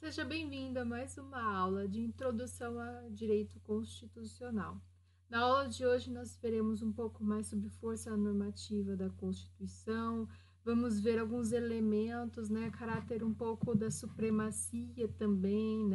Seja bem-vindo a mais uma aula de Introdução a Direito Constitucional. Na aula de hoje nós veremos um pouco mais sobre força normativa da Constituição, vamos ver alguns elementos, caráter um pouco da supremacia também,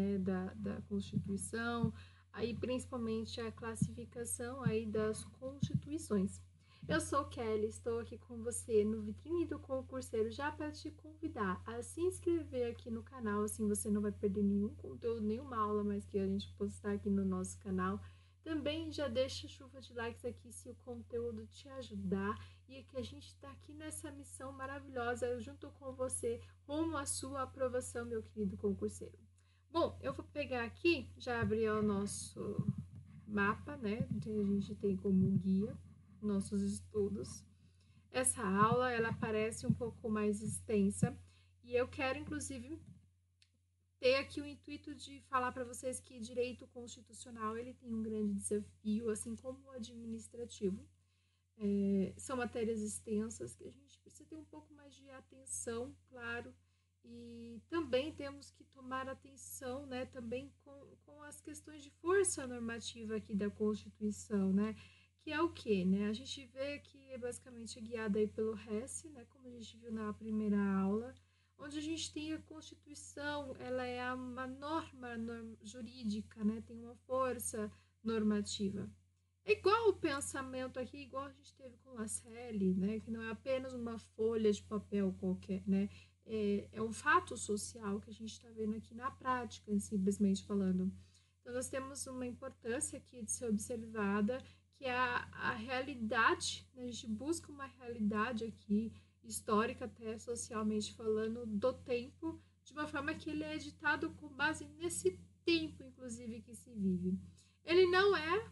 da Constituição, aí principalmente a classificação aí das constituições. Eu sou Kelly, estou aqui com você no Vitrine do Concurseiro já para te convidar a se inscrever aqui no canal, assim você não vai perder nenhum conteúdo, nenhuma aula mais que a gente postar aqui no nosso canal. Também já deixa chuva de likes aqui se o conteúdo te ajudar e que a gente está aqui nessa missão maravilhosa junto com você rumo à sua aprovação, meu querido concurseiro. Bom, eu vou pegar aqui, já abri o nosso mapa, que a gente tem como guia nossos estudos. Essa aula, ela parece um pouco mais extensa e eu quero, inclusive, ter aqui o intuito de falar para vocês que direito constitucional, ele tem um grande desafio, assim como o administrativo. São matérias extensas que a gente precisa ter um pouco mais de atenção, claro, e também temos que tomar atenção, também com as questões de força normativa aqui da Constituição, que é o quê, A gente vê que é basicamente guiada aí pelo Hess, como a gente viu na primeira aula, onde a gente tem a Constituição, ela é uma norma jurídica, tem uma força normativa. É igual o pensamento aqui, igual a gente teve com Lascelles, que não é apenas uma folha de papel qualquer, É um fato social que a gente está vendo aqui na prática, simplesmente falando. Então, nós temos uma importância aqui de ser observada, que é a realidade, a gente busca uma realidade aqui, histórica até socialmente falando, do tempo, de uma forma que ele é editado com base nesse tempo, inclusive, que se vive. Ele não é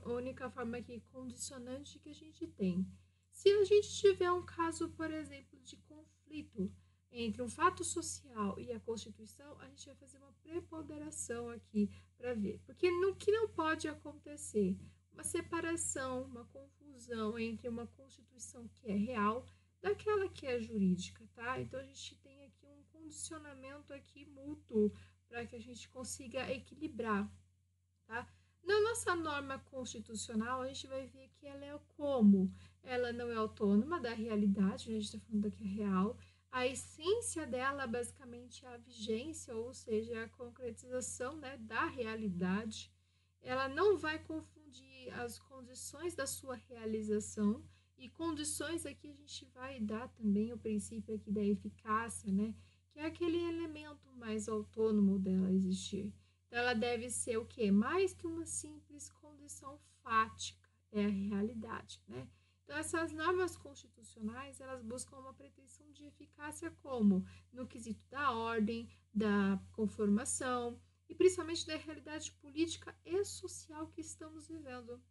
a única forma aqui condicionante que a gente tem. Se a gente tiver um caso, por exemplo, de conflito entre um fato social e a Constituição, a gente vai fazer uma preponderação aqui para ver. Porque o que não pode acontecer? Uma separação, uma confusão entre uma Constituição que é real daquela que é jurídica, tá? Então, a gente tem aqui um condicionamento aqui mútuo para que a gente consiga equilibrar, tá? Na nossa norma constitucional, a gente vai ver que ela é como? Ela não é autônoma da realidade, a gente está falando aqui real. A essência dela, basicamente, é a vigência, ou seja, a concretização da realidade. Ela não vai confundir as condições da sua realização, e condições aqui a gente vai dar também o princípio aqui da eficácia, que é aquele elemento mais autônomo dela existir. Então, ela deve ser o quê? Mais que uma simples condição fática, é a realidade, Então, essas normas constitucionais, elas buscam uma pretensão de eficácia como? No quesito da ordem, da conformação e principalmente da realidade política e social que estamos vivendo.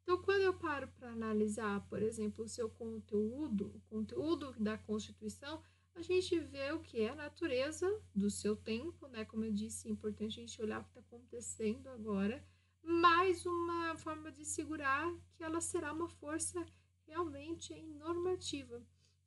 Então, quando eu paro para analisar, por exemplo, o seu conteúdo, o conteúdo da Constituição, a gente vê o que é a natureza do seu tempo, Como eu disse, é importante a gente olhar o que está acontecendo agora, mais uma forma de segurar que ela será uma força realmente normativa.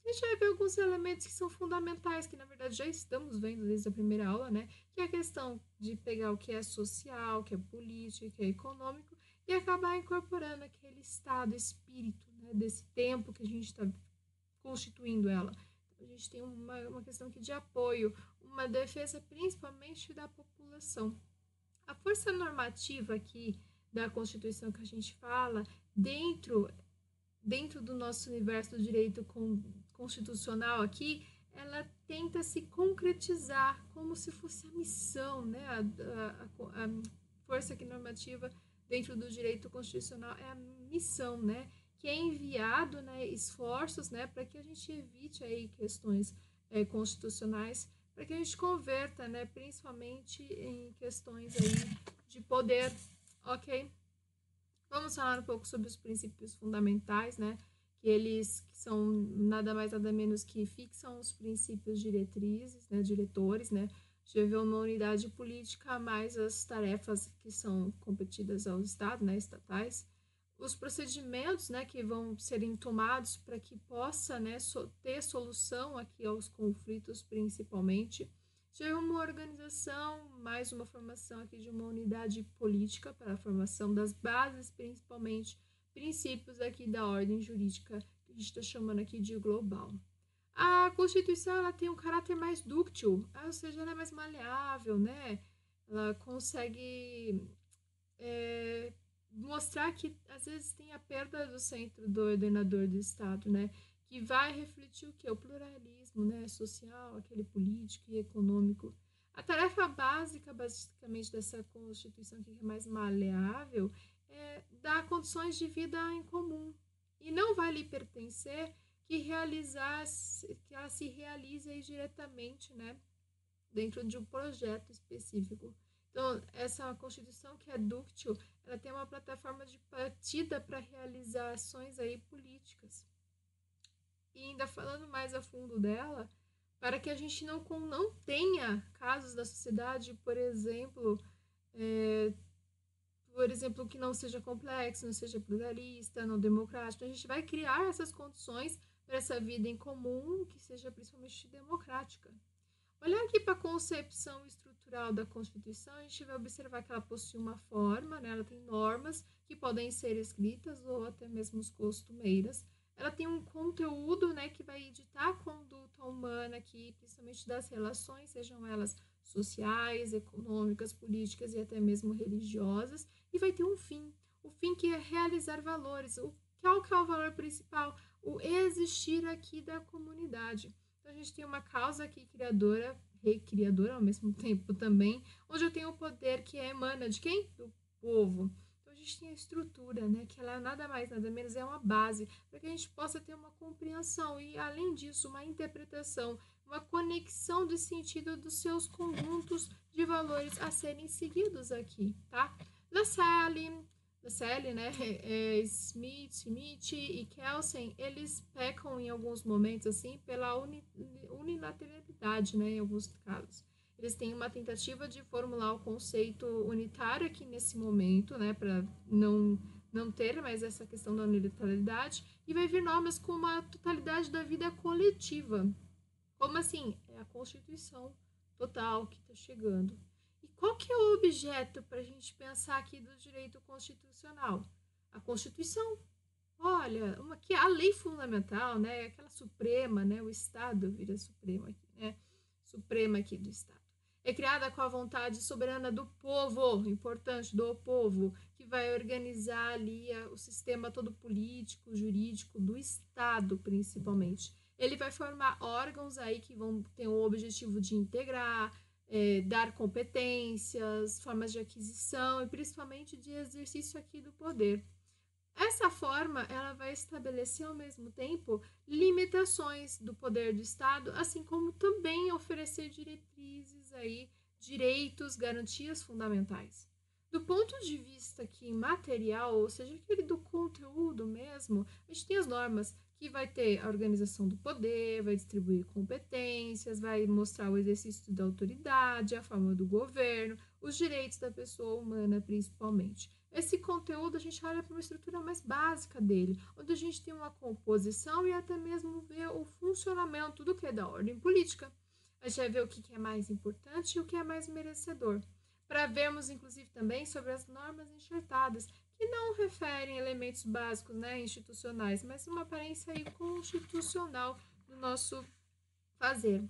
A gente vai ver alguns elementos que são fundamentais, que na verdade já estamos vendo desde a primeira aula, que é a questão de pegar o que é social, o que é político, o que é econômico, e acabar incorporando aquele estado, espírito, desse tempo que a gente está constituindo ela. Então, a gente tem uma questão aqui de apoio, uma defesa principalmente da população. A força normativa aqui da Constituição que a gente fala, dentro do nosso universo do direito constitucional aqui, ela tenta se concretizar como se fosse a missão, a força aqui normativa dentro do direito constitucional é a missão, que é enviado, esforços, para que a gente evite aí questões constitucionais, para que a gente converta, principalmente em questões aí de poder, ok? Vamos falar um pouco sobre os princípios fundamentais, que eles são nada mais nada menos que fixam os princípios diretrizes, diretores, já vê uma unidade política, mais as tarefas que são competidas ao Estado, estatais, os procedimentos, que vão serem tomados para que possa, ter solução aqui aos conflitos, principalmente, já é uma organização, mais uma formação aqui de uma unidade política para a formação das bases, principalmente princípios aqui da ordem jurídica, que a gente está chamando aqui de global. A Constituição ela tem um caráter mais dúctil, ou seja, ela é mais maleável, né? Ela consegue mostrar que às vezes tem a perda do centro do ordenador do Estado, né? Que vai refletir o que? O pluralismo, né? Social, aquele político e econômico. A tarefa básica, basicamente, dessa Constituição que é mais maleável é dar condições de vida em comum. E não vai lhe pertencer que ela se realize aí diretamente, né? Dentro de um projeto específico. Então, essa Constituição que é dúctil, ela tem uma plataforma de partida para realizar ações aí políticas. E ainda falando mais a fundo dela, para que a gente não tenha casos da sociedade, por exemplo, que não seja complexo, não seja pluralista, não democrático. A gente vai criar essas condições para essa vida em comum que seja principalmente democrática. Olhar aqui para a concepção estrutural da Constituição, a gente vai observar que ela possui uma forma, né? Ela tem normas que podem ser escritas ou até mesmo costumeiras. Ela tem um conteúdo, né, que vai editar a conduta humana aqui, principalmente das relações, sejam elas sociais, econômicas, políticas e até mesmo religiosas, e vai ter um fim. O fim que é realizar valores. Qual que é o valor principal? O existir aqui da comunidade. Então, a gente tem uma causa aqui recriadora ao mesmo tempo também, onde eu tenho o poder que emana de quem? Do povo. Então, a gente tem a estrutura, né, que ela nada mais, nada menos é uma base para que a gente possa ter uma compreensão e, além disso, uma interpretação, uma conexão de sentido dos seus conjuntos de valores a serem seguidos aqui, tá? Lassalle, né, Smith e Kelsen, eles pecam em alguns momentos, assim, pela unilateralidade, né, em alguns casos. Eles têm uma tentativa de formular o conceito unitário aqui nesse momento, né, para não ter mais essa questão da unilateralidade, e vai vir normas como a totalidade da vida coletiva. Como assim? É a Constituição total que está chegando. E qual que é o objeto para a gente pensar aqui do direito constitucional? A Constituição. Olha, que a lei fundamental, né, aquela suprema, né, o Estado vira supremo aqui, né, suprema aqui do Estado. É criada com a vontade soberana do povo, importante, do povo, que vai organizar ali o sistema todo político, jurídico do Estado, principalmente. Ele vai formar órgãos aí que vão ter o objetivo de integrar, dar competências, formas de aquisição e principalmente de exercício aqui do poder. Essa forma, ela vai estabelecer ao mesmo tempo limitações do poder do Estado, assim como também oferecer diretrizes aí, direitos, garantias fundamentais. Do ponto de vista aqui material, ou seja, aquele do conteúdo mesmo, a gente tem as normas que vai ter a organização do poder, vai distribuir competências, vai mostrar o exercício da autoridade, a forma do governo, os direitos da pessoa humana principalmente. Esse conteúdo a gente olha para uma estrutura mais básica dele, onde a gente tem uma composição e até mesmo vê o funcionamento do que é da ordem política. A gente vai ver o que é mais importante e o que é mais merecedor. Para vermos, inclusive, também sobre as normas enxertadas, que não referem elementos básicos, né, institucionais, mas uma aparência aí constitucional do nosso fazer.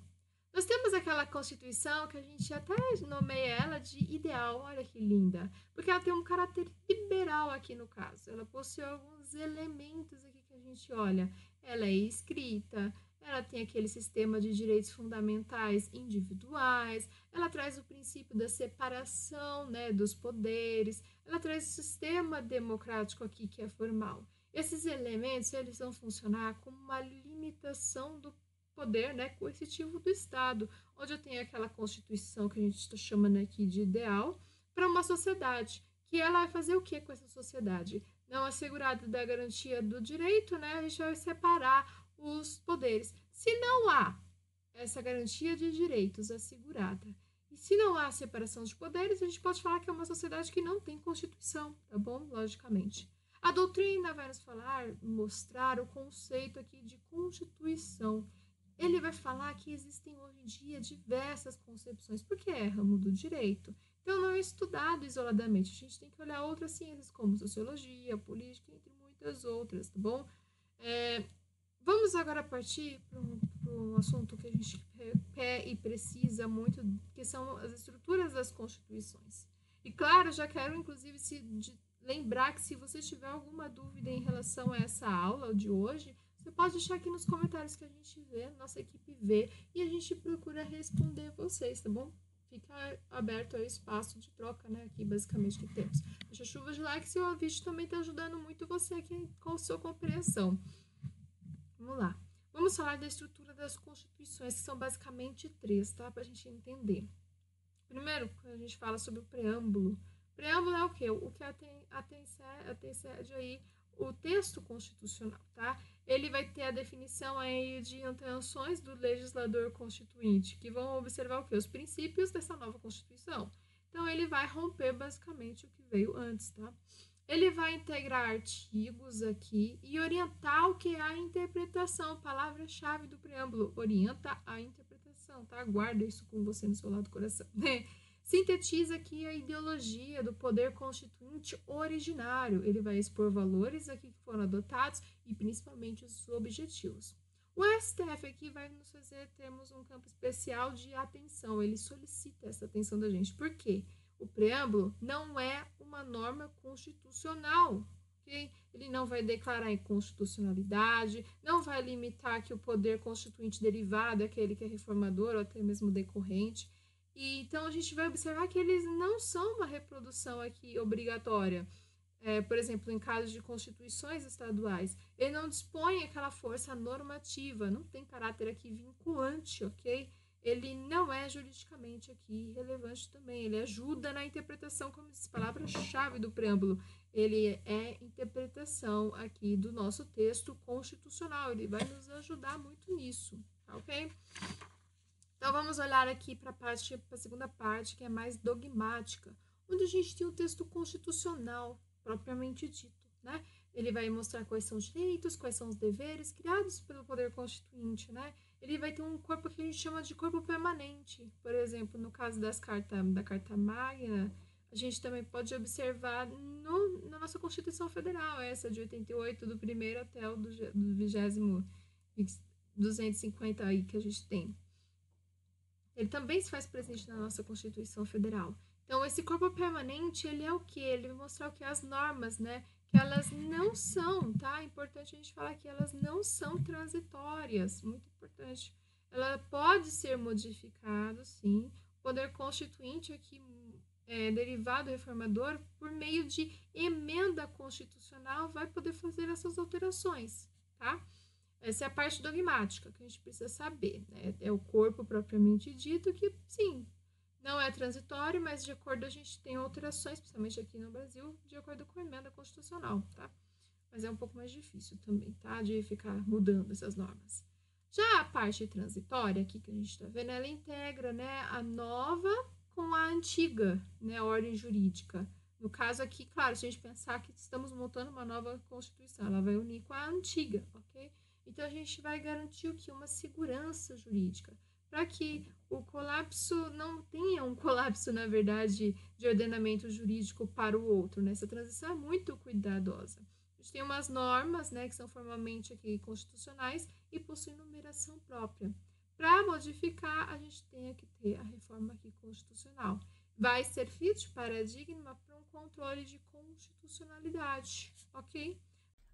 Nós temos aquela Constituição que a gente até nomeia ela de ideal, olha que linda, porque ela tem um caráter liberal aqui no caso, ela possui alguns elementos aqui que a gente olha, ela é escrita, ela tem aquele sistema de direitos fundamentais individuais, ela traz o princípio da separação, né, dos poderes, ela traz o sistema democrático aqui que é formal. Esses elementos, eles vão funcionar como uma limitação do poder, né, coercitivo do Estado, onde eu tenho aquela Constituição que a gente está chamando aqui de ideal, para uma sociedade, que ela vai fazer o que com essa sociedade? Não assegurada da garantia do direito, né, a gente vai separar os poderes. Se não há essa garantia de direitos assegurada, e se não há separação de poderes, a gente pode falar que é uma sociedade que não tem Constituição, tá bom? Logicamente. A doutrina vai nos mostrar o conceito aqui de Constituição. ele vai falar que existem hoje em dia diversas concepções, porque é ramo do direito. Então, não é estudado isoladamente. A gente tem que olhar outras ciências, como sociologia, política, entre muitas outras, tá bom? Vamos agora partir para um assunto que a gente quer e precisa muito, que são as estruturas das constituições. E, claro, já quero, inclusive, lembrar que se você tiver alguma dúvida em relação a essa aula de hoje, você pode deixar aqui nos comentários que a gente vê, nossa equipe vê, e a gente procura responder vocês, tá bom? Fica aberto aí o espaço de troca, né, aqui basicamente que temos. Deixa chuva de like se o vídeo também está ajudando muito você aqui com a sua compreensão. Vamos lá. Vamos falar da estrutura das constituições, que são basicamente 3, tá? Para a gente entender. Primeiro, quando a gente fala sobre o preâmbulo. Preâmbulo é o quê? O que antecede aí o texto constitucional, tá? Ele vai ter a definição aí de intenções do legislador constituinte, que vão observar o quê? Os princípios dessa nova Constituição. Então, ele vai romper basicamente o que veio antes, tá? Ele vai integrar artigos aqui e orientar o que é a interpretação, palavra-chave do preâmbulo, orienta a interpretação, tá? Guarda isso com você no seu lado do coração, né? Sintetiza aqui a ideologia do poder constituinte originário. Ele vai expor valores aqui que foram adotados e principalmente os objetivos. O STF aqui vai nos fazer termos um campo especial de atenção. Ele solicita essa atenção da gente. Por quê? O preâmbulo não é uma norma constitucional. Okay? Ele não vai declarar inconstitucionalidade, não vai limitar que o poder constituinte derivado é aquele que é reformador ou até mesmo decorrente. E, então, a gente vai observar que eles não são uma reprodução aqui obrigatória. Por exemplo, em casos de constituições estaduais, ele não dispõe aquela força normativa, não tem caráter aqui vinculante, ok? Ele não é juridicamente aqui relevante também, ele ajuda na interpretação, como diz a palavra-chave do preâmbulo, ele é interpretação aqui do nosso texto constitucional, ele vai nos ajudar muito nisso, ok? Então, vamos olhar aqui para a segunda parte, que é mais dogmática, onde a gente tem o texto constitucional, propriamente dito, né? Ele vai mostrar quais são os direitos, quais são os deveres criados pelo poder constituinte, né? Ele vai ter um corpo que a gente chama de corpo permanente. Por exemplo, no caso da Carta Magna, a gente também pode observar na nossa Constituição Federal, essa de 88, do primeiro até o do 20º, 250 aí que a gente tem. Ele também se faz presente na nossa Constituição Federal. Então, esse corpo permanente, ele é o quê? Ele vai mostrar o que? As normas, né? Que elas não são, tá? É importante a gente falar que elas não são transitórias. Muito importante. Ela pode ser modificada, sim. O poder constituinte aqui derivado reformador, por meio de emenda constitucional, vai poder fazer essas alterações, tá? Essa é a parte dogmática que a gente precisa saber, né? É o corpo propriamente dito que, sim, não é transitório, mas de acordo a gente tem alterações, principalmente aqui no Brasil, de acordo com a emenda constitucional, tá? Mas é um pouco mais difícil também, tá? De ficar mudando essas normas. Já a parte transitória aqui que a gente tá vendo, ela integra, né, a nova com a antiga, né, ordem jurídica. No caso aqui, claro, se a gente pensar que estamos montando uma nova Constituição, ela vai unir com a antiga, ok? Então, a gente vai garantir o que? Uma segurança jurídica, para que o colapso não tenha um colapso, na verdade, de ordenamento jurídico para o outro, né? Essa transição é muito cuidadosa. A gente tem umas normas, né, que são formalmente aqui constitucionais e possuem numeração própria. Para modificar, a gente tem que ter a reforma aqui constitucional. Vai servir de paradigma para um controle de constitucionalidade, ok?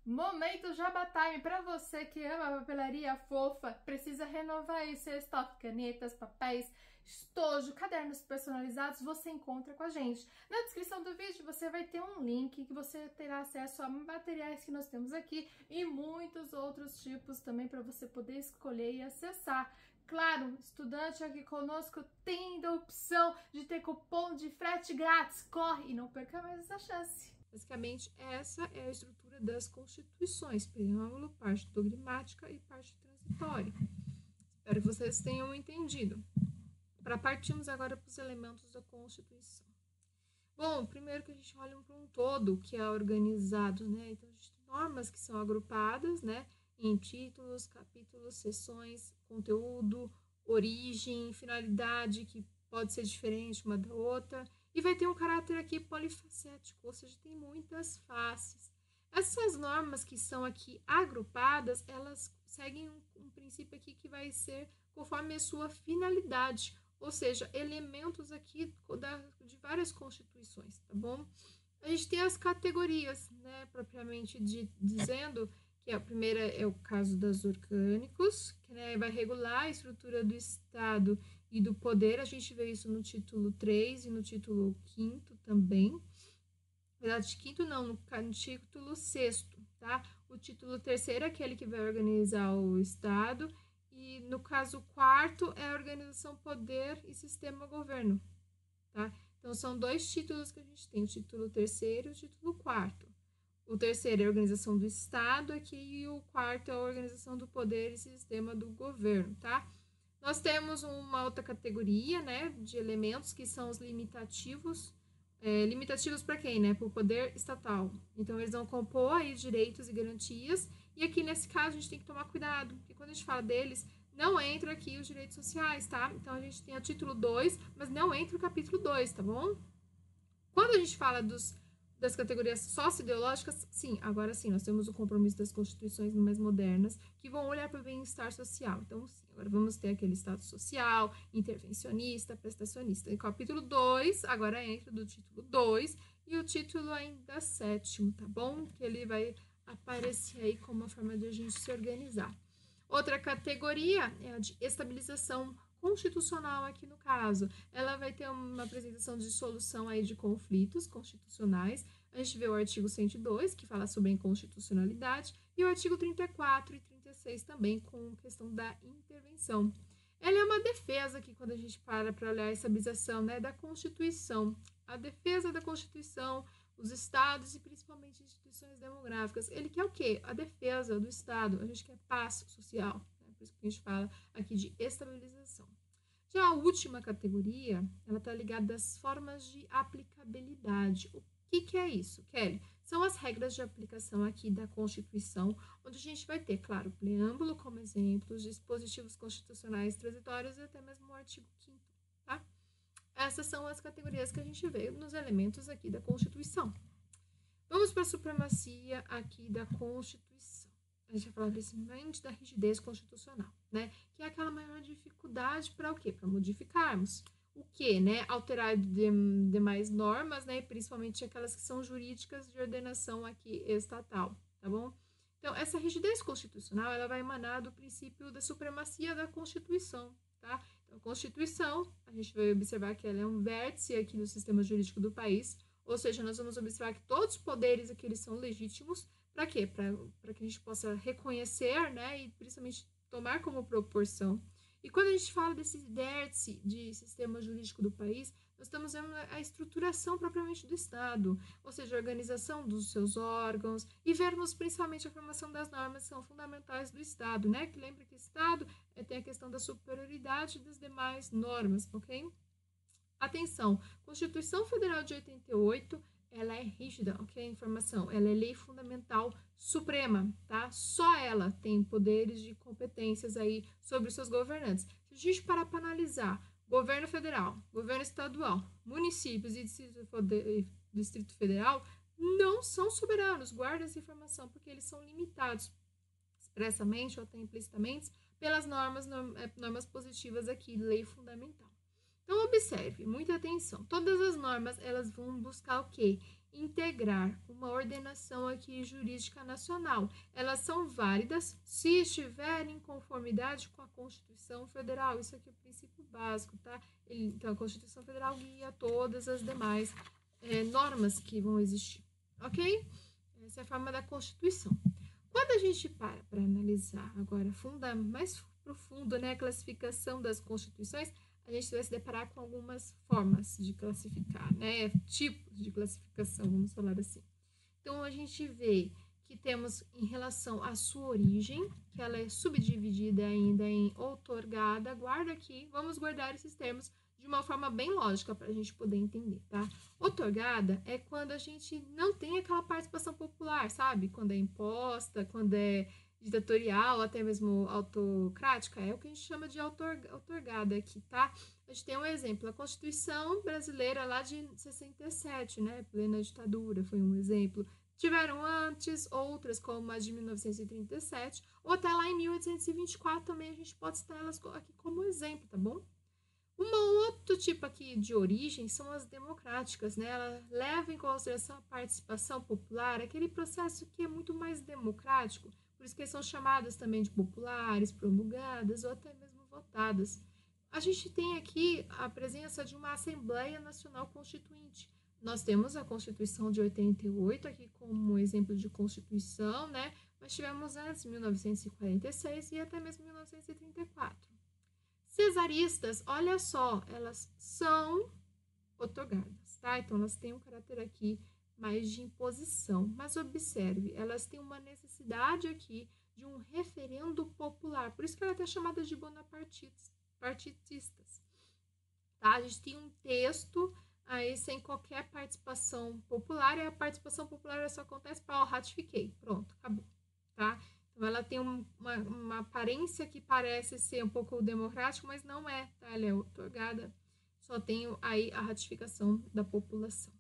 Momento Jabá Time para você que ama papelaria fofa, precisa renovar aí seu estoque, canetas, papéis, estojo, cadernos personalizados, você encontra com a gente. Na descrição do vídeo você vai ter um link que você terá acesso a materiais que nós temos aqui e muitos outros tipos também para você poder escolher e acessar. Claro, estudante aqui conosco tem a opção de ter cupom de frete grátis. Corre e não perca mais essa chance. Basicamente, essa é a estrutura das constituições, preâmbulo, parte dogmática e parte transitória. Espero que vocês tenham entendido. Para partirmos agora para os elementos da Constituição. Bom, primeiro que a gente olha para um todo que é organizado, né? Então, a gente tem normas que são agrupadas, né? em títulos, capítulos, seções, conteúdo, origem, finalidade, que pode ser diferente uma da outra, e vai ter um caráter aqui polifacético, ou seja, tem muitas faces. Essas normas que são aqui agrupadas, elas seguem um princípio aqui que vai ser conforme a sua finalidade, ou seja, elementos aqui de várias constituições, tá bom? A gente tem as categorias, né, propriamente dizendo, que a primeira é o caso dos orgânicos, que, né, vai regular a estrutura do Estado e do poder. A gente vê isso no título 3 e no título 5º também. Na verdade, 5º não, no título 6º, tá? O título 3º é aquele que vai organizar o Estado, e no caso 4º é a organização poder e sistema governo, tá? Então, são 2 títulos que a gente tem, o título 3º e o título 4º. O 3º é a organização do Estado aqui, e o 4º é a organização do poder e sistema do governo, tá? Nós temos uma outra categoria, né, de elementos que são os limitativos. Limitativos para quem, né? Para o poder estatal. Então, eles vão compor aí direitos e garantias, e aqui nesse caso a gente tem que tomar cuidado, porque quando a gente fala deles, não entra aqui os direitos sociais, tá? Então, a gente tem o título 2, mas não entra o capítulo 2, tá bom? Quando a gente fala das categorias socioideológicas, sim, agora sim, nós temos o compromisso das constituições mais modernas, que vão olhar para o bem-estar social. Então, sim, agora vamos ter aquele estado social, intervencionista, prestacionista. E capítulo 2, agora entra do título 2, e o título ainda 7º, tá bom? Que ele vai aparecer aí como uma forma de a gente se organizar. Outra categoria é a de estabilização constitucional aqui no caso. Ela vai ter uma apresentação de solução aí de conflitos constitucionais. A gente vê o artigo 102, que fala sobre a inconstitucionalidade, e o artigo 34 e 36 também, com questão da intervenção. Ela é uma defesa aqui, quando a gente para olhar a estabilização, né, da Constituição. A defesa da Constituição, os estados e principalmente instituições demográficas. Ele quer o quê? A defesa do Estado. A gente quer paz social. Né? Por isso que a gente fala aqui de estabilização. Já a última categoria, ela está ligada às formas de aplicabilidade. O que é isso, Kelly? São as regras de aplicação aqui da Constituição, onde a gente vai ter, claro, o preâmbulo como exemplo, os dispositivos constitucionais transitórios e até mesmo o artigo 5º, tá? Essas são as categorias que a gente vê nos elementos aqui da Constituição. Vamos para a supremacia aqui da Constituição. A gente vai falar principalmente da rigidez constitucional, né? Que é aquela maior dificuldade para o quê? Para modificarmos. O quê, né? Alterar demais normas, né? Principalmente aquelas que são jurídicas de ordenação aqui estatal, tá bom? Então, essa rigidez constitucional, ela vai emanar do princípio da supremacia da Constituição, tá? Então, a Constituição, a gente vai observar que ela é um vértice aqui do sistema jurídico do país, ou seja, nós vamos observar que todos os poderes aqui eles são legítimos. Para quê? Para que a gente possa reconhecer, né, e principalmente tomar como proporção. E quando a gente fala desse vértice de sistema jurídico do país, nós estamos vendo a estruturação propriamente do Estado, ou seja, a organização dos seus órgãos, e vermos principalmente a formação das normas que são fundamentais do Estado, né? Que lembra que o Estado tem a questão da superioridade das demais normas, ok? Atenção, Constituição Federal de 88, ela é rígida, ok? Informação, ela é lei fundamental suprema, tá? Só ela tem poderes de competências aí sobre os seus governantes. Se a gente parar para analisar governo federal, governo estadual, municípios e Distrito Federal, não são soberanos, guarda essa informação, porque eles são limitados expressamente ou até implicitamente pelas normas positivas aqui, lei fundamental. Então, observe, muita atenção. Todas as normas, elas vão buscar o quê? Integrar uma ordenação aqui jurídica nacional. Elas são válidas se estiverem em conformidade com a Constituição Federal. Isso aqui é o princípio básico, tá? Então, a Constituição Federal guia todas as demais normas que vão existir, ok? Essa é a forma da Constituição. Quando a gente para analisar agora mais profundo, né, a classificação das constituições, a gente vai se deparar com algumas formas de classificar, né? Tipos de classificação, vamos falar assim. Então, a gente vê que temos em relação à sua origem, que ela é subdividida ainda em outorgada. Guarda aqui, vamos guardar esses termos de uma forma bem lógica para a gente poder entender, tá? Outorgada é quando a gente não tem aquela participação popular, sabe? Quando é imposta, quando é ditatorial, até mesmo autocrática, é o que a gente chama de outorgada aqui, tá? A gente tem um exemplo, a Constituição brasileira lá de 67, né? Plena ditadura, foi um exemplo. Tiveram antes outras, como a de 1937, ou até lá em 1824 também a gente pode citar elas aqui como exemplo, tá bom? Um outro tipo aqui de origem são as democráticas, né? Ela leva em consideração a participação popular, aquele processo que é muito mais democrático, por isso que são chamadas também de populares, promulgadas ou até mesmo votadas. A gente tem aqui a presença de uma Assembleia Nacional Constituinte. Nós temos a Constituição de 88 aqui como exemplo de Constituição, né? Mas tivemos antes 1946 e até mesmo 1934. Cesaristas, olha só, elas são outorgadas, tá? Então, elas têm um caráter aqui mais de imposição. Mas observe, elas têm uma necessidade aqui de um referendo popular. Por isso que ela é até chamada de bonapartistas, tá? A gente tem um texto aí sem qualquer participação popular, e a participação popular só acontece para, ratifiquei, pronto, acabou, tá? Então, ela tem uma aparência que parece ser um pouco democrática, mas não é, tá? Ela é outorgada, só tem aí a ratificação da população.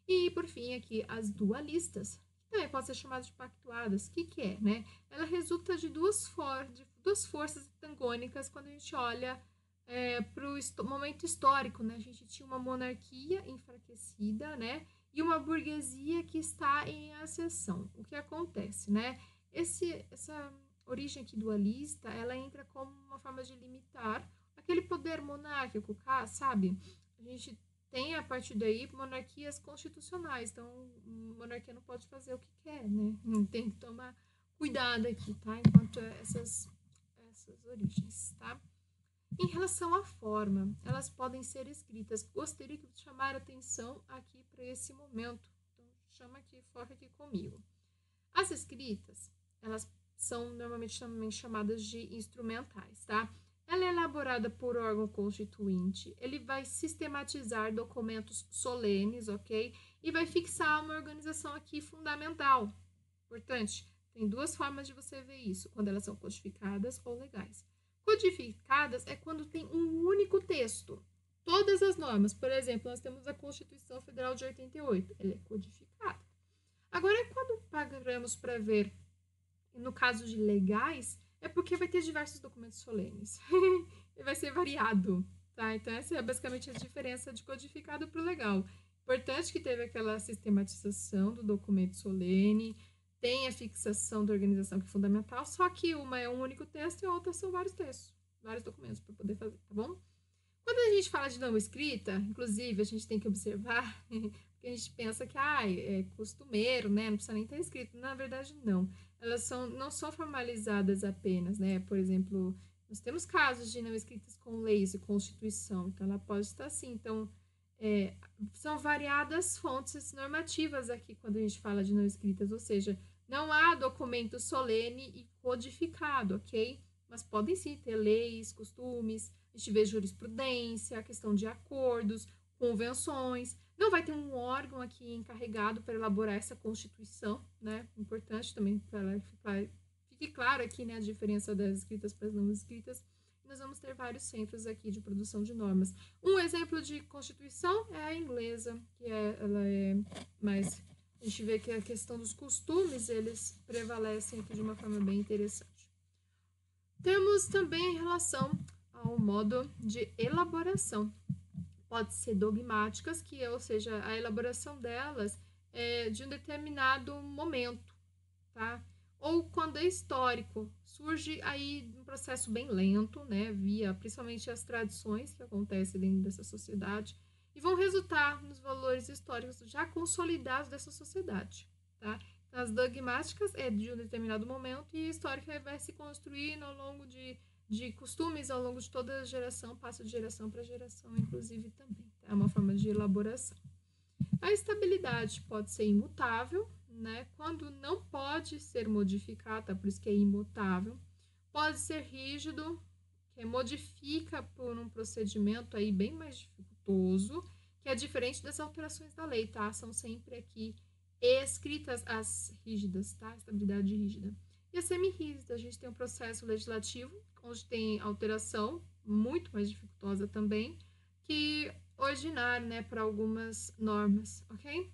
E, por fim, aqui, as dualistas, que também pode ser chamadas de pactuadas. O que é, né? Ela resulta de duas forças antagônicas quando a gente olha para o momento histórico, né? A gente tinha uma monarquia enfraquecida, né? E uma burguesia que está em ascensão. O que acontece, né? Essa origem aqui dualista, ela entra como uma forma de limitar aquele poder monárquico, sabe? A gente tem, a partir daí, monarquias constitucionais. Então, monarquia não pode fazer o que quer, né? Tem que tomar cuidado aqui, tá? Enquanto essas origens, tá? Em relação à forma, elas podem ser escritas. Gostaria de chamar a atenção aqui para esse momento. Então, foca aqui comigo. As escritas, elas são normalmente também chamadas de instrumentais, tá? Ela é elaborada por órgão constituinte, ele vai sistematizar documentos solenes, ok? E vai fixar uma organização aqui fundamental. Importante, tem duas formas de você ver isso, quando elas são codificadas ou legais. Codificadas é quando tem um único texto. Todas as normas, por exemplo, nós temos a Constituição Federal de 88, ela é codificada. Agora, quando paramos para ver, no caso de legais, é porque vai ter diversos documentos solenes. E vai ser variado, tá? Então, essa é basicamente a diferença de codificado para o legal. Importante que teve aquela sistematização do documento solene, tem a fixação da organização que é fundamental, só que uma é um único texto e a outra são vários textos, vários documentos para poder fazer, tá bom? Quando a gente fala de não escrita, inclusive, a gente tem que observar, porque a gente pensa que é costumeiro, né? Não precisa nem ter escrito. Na verdade, não. Elas não são formalizadas apenas, né? Por exemplo, nós temos casos de não escritas com leis e constituição, então ela pode estar assim. Então, são variadas fontes normativas aqui quando a gente fala de não escritas, ou seja, não há documento solene e codificado, ok? Mas podem sim ter leis, costumes, a gente vê jurisprudência, a questão de acordos, convenções. Não vai ter um órgão aqui encarregado para elaborar essa Constituição, né? Importante também para fique claro aqui, né, a diferença das escritas para as não escritas. Nós vamos ter vários centros aqui de produção de normas. Um exemplo de Constituição é a inglesa, que ela é mais... A gente vê que a questão dos costumes, eles prevalecem aqui de uma forma bem interessante. Temos também em relação ao modo de elaboração. Pode ser dogmáticas, ou seja, a elaboração delas é de um determinado momento, tá? Ou quando é histórico, surge aí um processo bem lento, né? Via principalmente as tradições que acontecem dentro dessa sociedade e vão resultar nos valores históricos já consolidados dessa sociedade, tá? Então, as dogmáticas é de um determinado momento e a histórica vai se construindo ao longo de costumes ao longo de toda a geração, passa de geração para geração, inclusive também. Tá? É uma forma de elaboração. A estabilidade pode ser imutável, né? Quando não pode ser modificada, por isso que é imutável. Pode ser rígido, que modifica por um procedimento aí bem mais dificultoso, que é diferente das alterações da lei, tá? São sempre aqui escritas as rígidas, tá? Estabilidade rígida. E a semirrígida, a gente tem um processo legislativo, onde tem alteração, muito mais dificultosa também, que ordinário, né, para algumas normas, ok?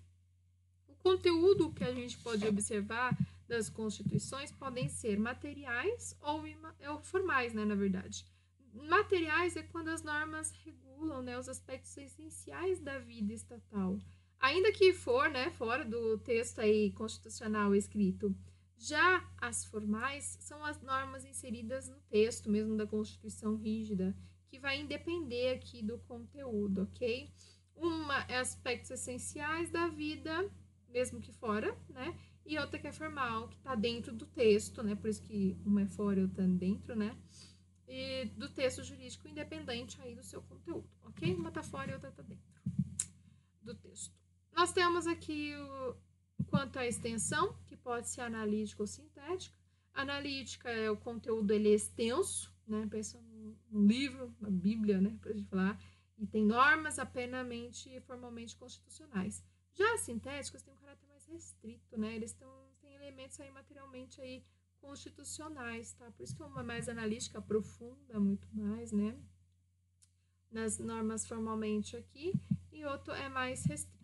O conteúdo que a gente pode observar das constituições podem ser materiais ou formais, né, na verdade. Materiais é quando as normas regulam, né, os aspectos essenciais da vida estatal, ainda que for, né, fora do texto aí constitucional escrito. Já as formais são as normas inseridas no texto mesmo da Constituição rígida, que vai independer aqui do conteúdo, ok? Uma é aspectos essenciais da vida, mesmo que fora, né? E outra que é formal, que está dentro do texto, né? Por isso que uma é fora e outra dentro, né? E do texto jurídico independente aí do seu conteúdo, ok? Uma está fora e outra está dentro do texto. Nós temos aqui quanto à extensão, que pode ser analítica ou sintética. Analítica é o conteúdo, ele é extenso, né? Pensa num livro, uma bíblia, né? Pra gente falar. E tem normas apenas e formalmente constitucionais. Já as sintéticas têm um caráter mais restrito, né? Eles têm elementos aí materialmente aí constitucionais, tá? Por isso que uma mais analítica aprofunda muito mais, né? Nas normas formalmente aqui, e outro é mais restrito.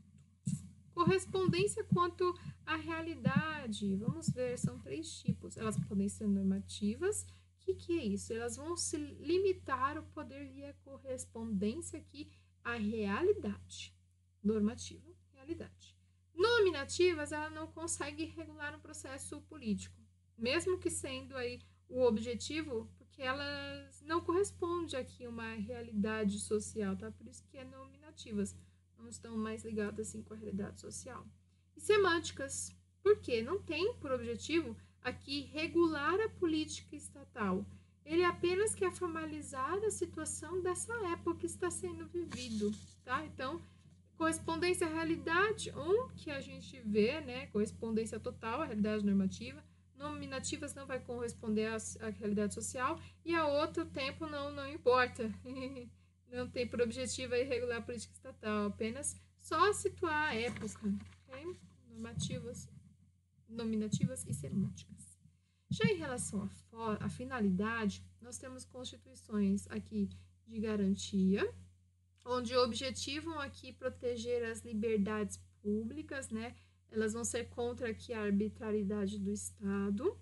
Correspondência quanto à realidade. Vamos ver, são 3 tipos. Elas podem ser normativas. O que é isso? Elas vão se limitar o poder e a correspondência aqui à realidade. Normativa, realidade. Nominativas, ela não consegue regular um processo político, mesmo que sendo aí o objetivo, porque elas não correspondem aqui a uma realidade social, tá? Por isso que é nominativas. Não estão mais ligadas assim com a realidade social. E semânticas, porque não tem por objetivo aqui regular a política estatal. Ele apenas quer formalizar a situação dessa época que está sendo vivido, tá? Então, correspondência à realidade, que a gente vê, né? Correspondência total à realidade normativa. Nominativas não vai corresponder à realidade social e a outro tempo não importa. Não tem por objetivo aí regular a política estatal, apenas só situar a época, ok? Nominativas e semânticas. Já em relação à finalidade, nós temos constituições aqui de garantia, onde objetivam aqui proteger as liberdades públicas, né? Elas vão ser contra aqui a arbitrariedade do Estado.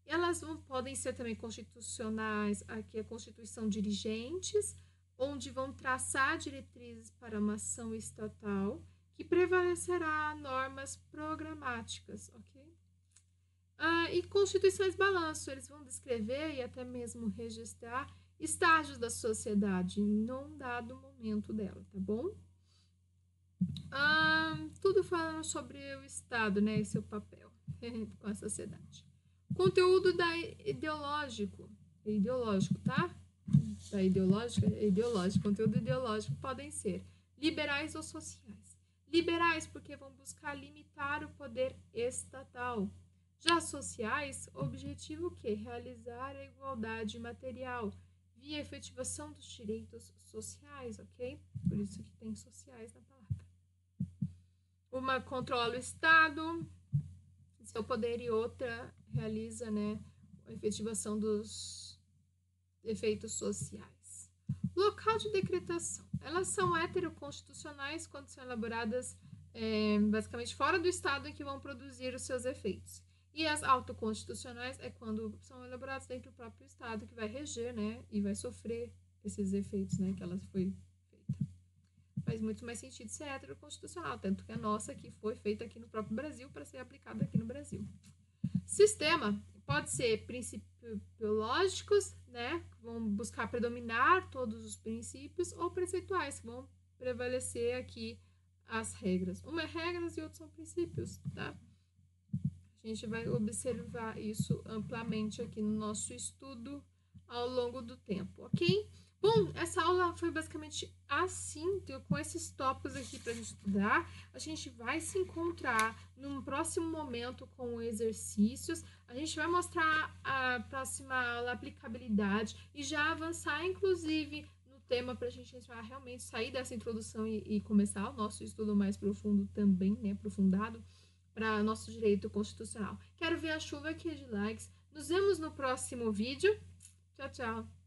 Elas podem ser também constitucionais, aqui a Constituição dirigentes, onde vão traçar diretrizes para uma ação estatal que prevalecerá normas programáticas, ok? E constituições balanço, eles vão descrever e até mesmo registrar estágios da sociedade num dado momento dela, tá bom? Tudo falando sobre o Estado, né, e seu papel com a sociedade. Conteúdo ideológico, tá? Da ideológico, conteúdo ideológico podem ser liberais ou sociais. Liberais porque vão buscar limitar o poder estatal. Já sociais, objetivo o quê? Realizar a igualdade material via efetivação dos direitos sociais, ok? Por isso que tem sociais na palavra. Uma controla o Estado, seu poder, e outra realiza, né, a efetivação dos efeitos sociais. Local de decretação. Elas são heteroconstitucionais quando são elaboradas basicamente fora do Estado em que vão produzir os seus efeitos. E as autoconstitucionais é quando são elaboradas dentro do próprio Estado que vai reger, né, e vai sofrer esses efeitos, né, que ela foi feita. Faz muito mais sentido ser heteroconstitucional, tanto que a nossa aqui foi feita aqui no próprio Brasil para ser aplicada aqui no Brasil. Sistema pode ser principiológicos, né, que vão buscar predominar todos os princípios, ou preceituais, que vão prevalecer aqui as regras. Uma é regras e outros são princípios, tá? A gente vai observar isso amplamente aqui no nosso estudo ao longo do tempo, ok? Bom, essa aula foi basicamente assim, com esses tópicos aqui para a gente estudar. A gente vai se encontrar num próximo momento com exercícios. A gente vai mostrar a próxima aula, a aplicabilidade, e já avançar, inclusive, no tema para a gente realmente sair dessa introdução e começar o nosso estudo mais profundo também, né, aprofundado, para nosso direito constitucional. Quero ver a chuva aqui de likes. Nos vemos no próximo vídeo. Tchau, tchau!